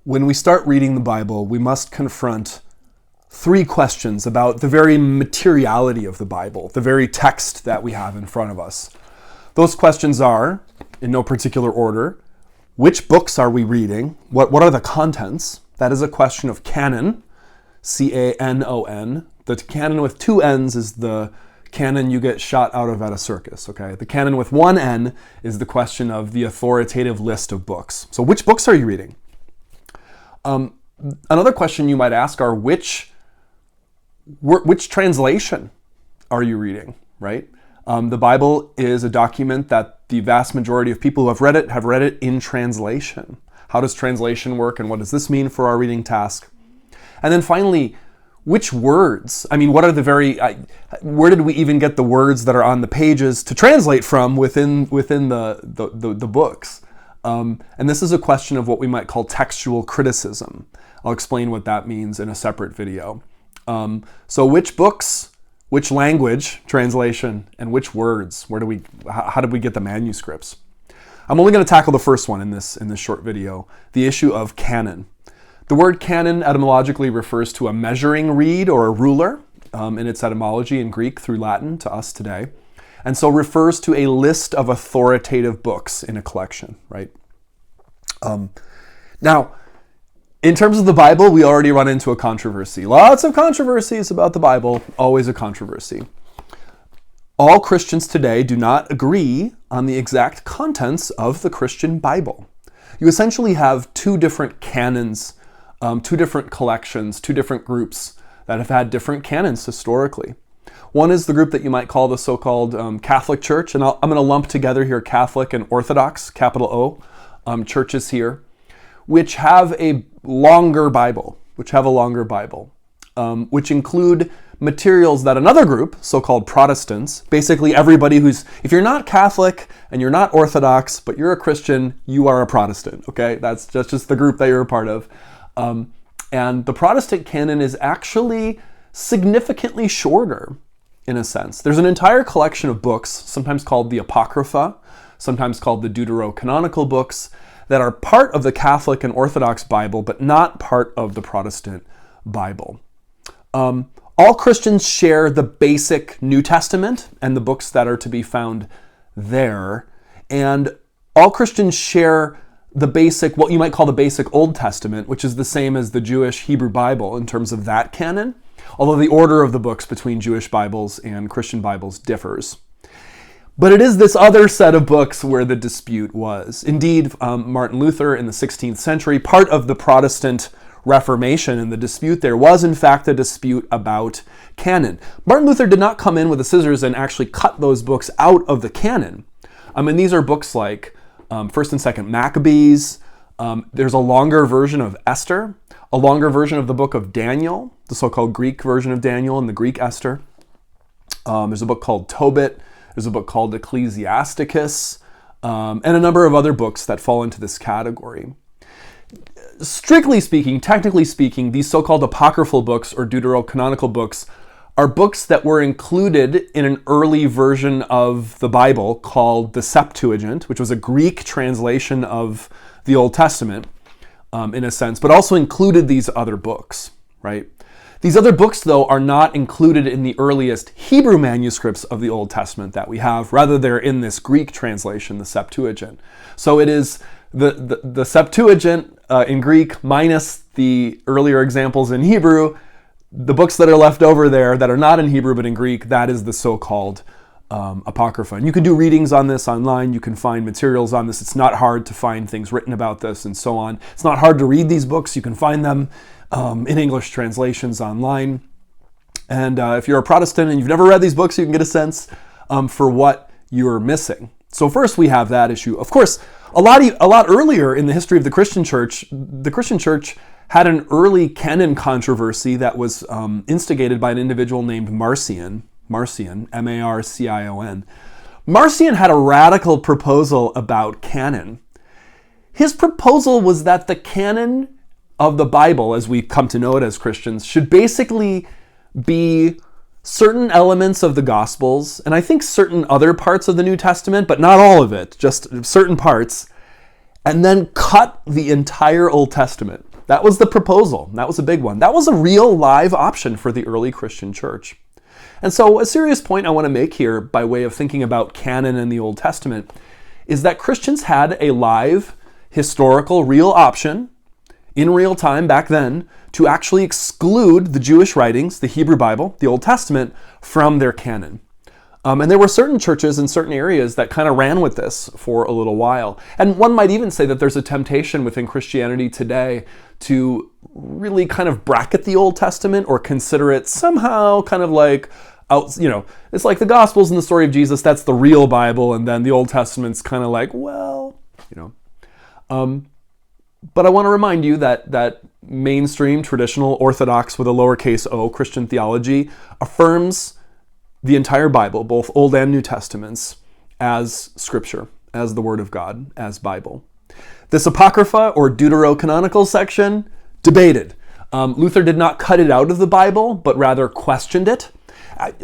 When we start reading the Bible, we must confront three questions about the very materiality of the Bible, the very text that we have in front of us. Those questions are, in no particular order, which books are we reading? What are the contents? That is a question of canon, C-A-N-O-N. The canon with two N's is the canon you get shot out of at a circus, okay? The canon with one N is the question of the authoritative list of books. So which books are you reading? Another question you might ask are which translation are you reading, right? The Bible is a document that the vast majority of people who have read it in translation. How does translation work and what does this mean for our reading task? And then finally, which words? I mean, what are where did we even get the words that are on the pages to translate from within the books? And this is a question of what we might call textual criticism. I'll explain what that means in a separate video. So which books, which language, translation, and which words? How did we get the manuscripts? I'm only going to tackle the first one in this short video, the issue of canon. The word canon etymologically refers to a measuring reed or a ruler in its etymology in Greek through Latin to us today, and so refers to a list of authoritative books in a collection, right? Now, in terms of the Bible, we already run into a controversy. Lots of controversies about the Bible, always a controversy. All Christians today do not agree on the exact contents of the Christian Bible. You essentially have two different canons, two different collections, two different groups that have had different canons historically. One is the group that you might call the so-called Catholic Church, and I'm going to lump together here Catholic and Orthodox, capital O, churches here, which have a longer Bible, which include materials that another group, so-called Protestants, basically everybody if you're not Catholic and you're not Orthodox, but you're a Christian, you are a Protestant, okay? That's just the group that you're a part of. And the Protestant canon is actually significantly shorter, in a sense. There's an entire collection of books, sometimes called the Apocrypha, sometimes called the Deuterocanonical books, that are part of the Catholic and Orthodox Bible, but not part of the Protestant Bible. All Christians share the basic New Testament and the books that are to be found there, and all Christians share the basic, what you might call the basic Old Testament, which is the same as the Jewish Hebrew Bible in terms of that canon, although the order of the books between Jewish Bibles and Christian Bibles differs. But it is this other set of books where the dispute was. Indeed, Martin Luther in the 16th century, part of the Protestant Reformation and the dispute there was in fact a dispute about canon. Martin Luther did not come in with the scissors and actually cut those books out of the canon. I mean, these are books like 1st and 2nd Maccabees. There's a longer version of Esther, a longer version of the book of Daniel, the so-called Greek version of Daniel and the Greek Esther. There's a book called Tobit. There's a book called Ecclesiasticus, and a number of other books that fall into this category. Strictly speaking, technically speaking, these so-called apocryphal books or deuterocanonical books are books that were included in an early version of the Bible called the Septuagint, which was a Greek translation of the Old Testament, in a sense, but also included these other books, right? These other books, though, are not included in the earliest Hebrew manuscripts of the Old Testament that we have. Rather, they're in this Greek translation, the Septuagint. So it is the Septuagint in Greek minus the earlier examples in Hebrew. The books that are left over there that are not in Hebrew but in Greek, that is the so-called Apocrypha. And you can do readings on this online. You can find materials on this. It's not hard to find things written about this and so on. It's not hard to read these books. You can find them in English translations online. And if you're a Protestant and you've never read these books, you can get a sense for what you're missing. So first we have that issue. Of course, a lot earlier in the history of the Christian Church had an early canon controversy that was instigated by an individual named Marcion, M-A-R-C-I-O-N. Marcion had a radical proposal about canon. His proposal was that the canon of the Bible, as we come to know it as Christians, should basically be certain elements of the Gospels, and I think certain other parts of the New Testament, but not all of it, just certain parts, and then cut the entire Old Testament. That was the proposal. That was a big one. That was a real live option for the early Christian church. And so a serious point I want to make here by way of thinking about canon in the Old Testament is that Christians had a live, historical, real option in real time back then to actually exclude the Jewish writings, the Hebrew Bible, the Old Testament, from their canon. And there were certain churches in certain areas that kind of ran with this for a little while. And one might even say that there's a temptation within Christianity today to really kind of bracket the Old Testament or consider it somehow kind of like, it's like the Gospels and the story of Jesus, that's the real Bible, and then the Old Testament's kind of like, well. But I want to remind you that mainstream, traditional, orthodox with a lowercase o Christian theology affirms the entire Bible, both Old and New Testaments, as Scripture, as the Word of God, as Bible. This Apocrypha or deuterocanonical section, debated. Luther did not cut it out of the Bible, but rather questioned it.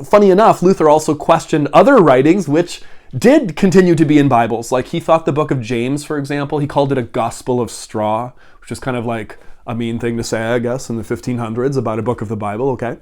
Funny enough, Luther also questioned other writings which did continue to be in Bibles. Like he thought the book of James, for example, he called it a gospel of straw, which is kind of like a mean thing to say, I guess, in the 1500s about a book of the Bible, okay?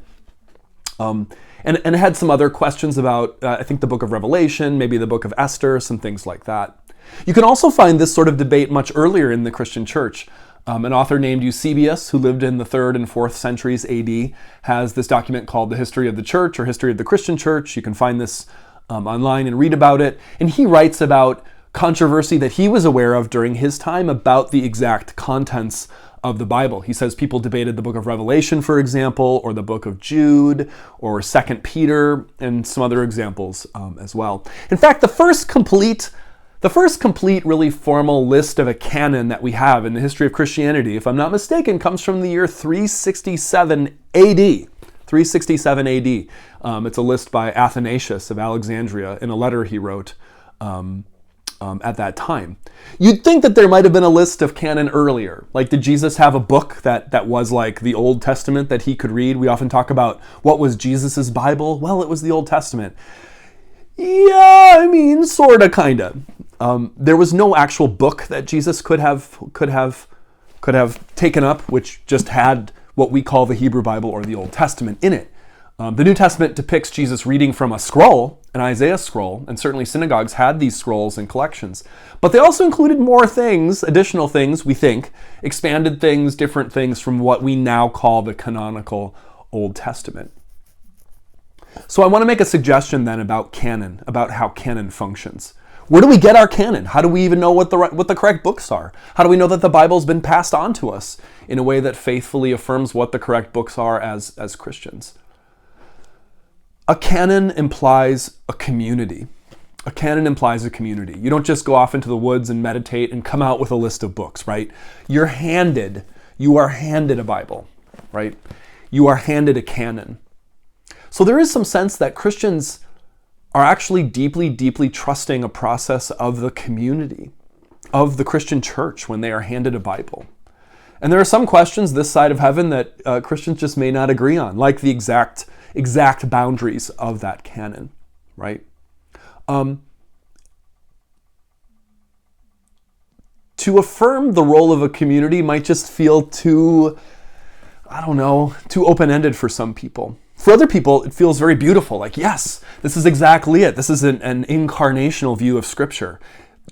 And it had some other questions about, I think, the book of Revelation, maybe the book of Esther, some things like that. You can also find this sort of debate much earlier in the Christian church. An author named Eusebius, who lived in the 3rd and 4th centuries AD, has this document called The History of the Church or History of the Christian Church. You can find this online and read about it. And he writes about controversy that he was aware of during his time about the exact contents of the Bible. He says people debated the book of Revelation, for example, or the book of Jude, or 2 Peter, and some other examples as well. In fact, the first complete really formal list of a canon that we have in the history of Christianity, if I'm not mistaken, comes from the year 367 AD. 367 AD. It's a list by Athanasius of Alexandria in a letter he wrote at that time. You'd think that there might have been a list of canon earlier. Like, did Jesus have a book that was like the Old Testament that he could read? We often talk about what was Jesus's Bible. Well, it was the Old Testament. Yeah, I mean, sorta, kinda. There was no actual book that Jesus could have taken up, which just had what we call the Hebrew Bible or the Old Testament in it. The New Testament depicts Jesus reading from a scroll, an Isaiah scroll, and certainly synagogues had these scrolls and collections. But they also included more things, additional things, we think, expanded things, different things from what we now call the canonical Old Testament. So I want to make a suggestion then about canon, about how canon functions. Where do we get our canon? How do we even know what the correct books are? How do we know that the Bible's been passed on to us in a way that faithfully affirms what the correct books are as Christians? A canon implies a community. A canon implies a community. You don't just go off into the woods and meditate and come out with a list of books, right? You are handed a Bible, right? You are handed a canon. So there is some sense that Christians are actually deeply, deeply trusting a process of the community, of the Christian church when they are handed a Bible. And there are some questions this side of heaven that Christians just may not agree on, like the exact boundaries of that canon, right? To affirm the role of a community might just feel too open-ended for some people. For other people, it feels very beautiful, like, yes, this is exactly it. This is an incarnational view of Scripture.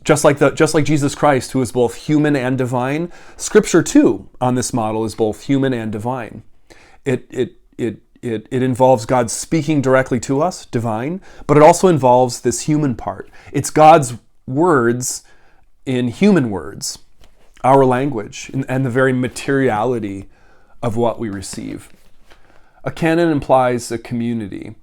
Just like Jesus Christ, who is both human and divine, Scripture too, on this model, is both human and divine. It involves God speaking directly to us, divine, but it also involves this human part. It's God's words in human words, our language, and the very materiality of what we receive. A canon implies a community.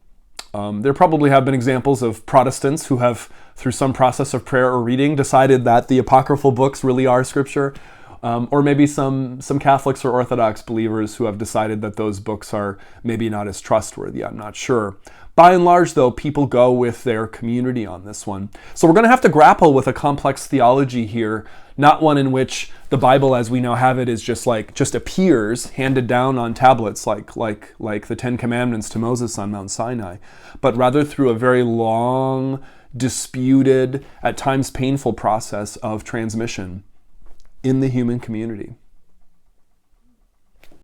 There probably have been examples of Protestants who have, through some process of prayer or reading, decided that the apocryphal books really are Scripture. Or maybe some Catholics or Orthodox believers who have decided that those books are maybe not as trustworthy. I'm not sure. By and large, though, people go with their community on this one. So we're going to have to grapple with a complex theology here, not one in which the Bible as we now have it is just appears, handed down on tablets like the Ten Commandments to Moses on Mount Sinai, but rather through a very long, disputed, at times painful process of transmission in the human community.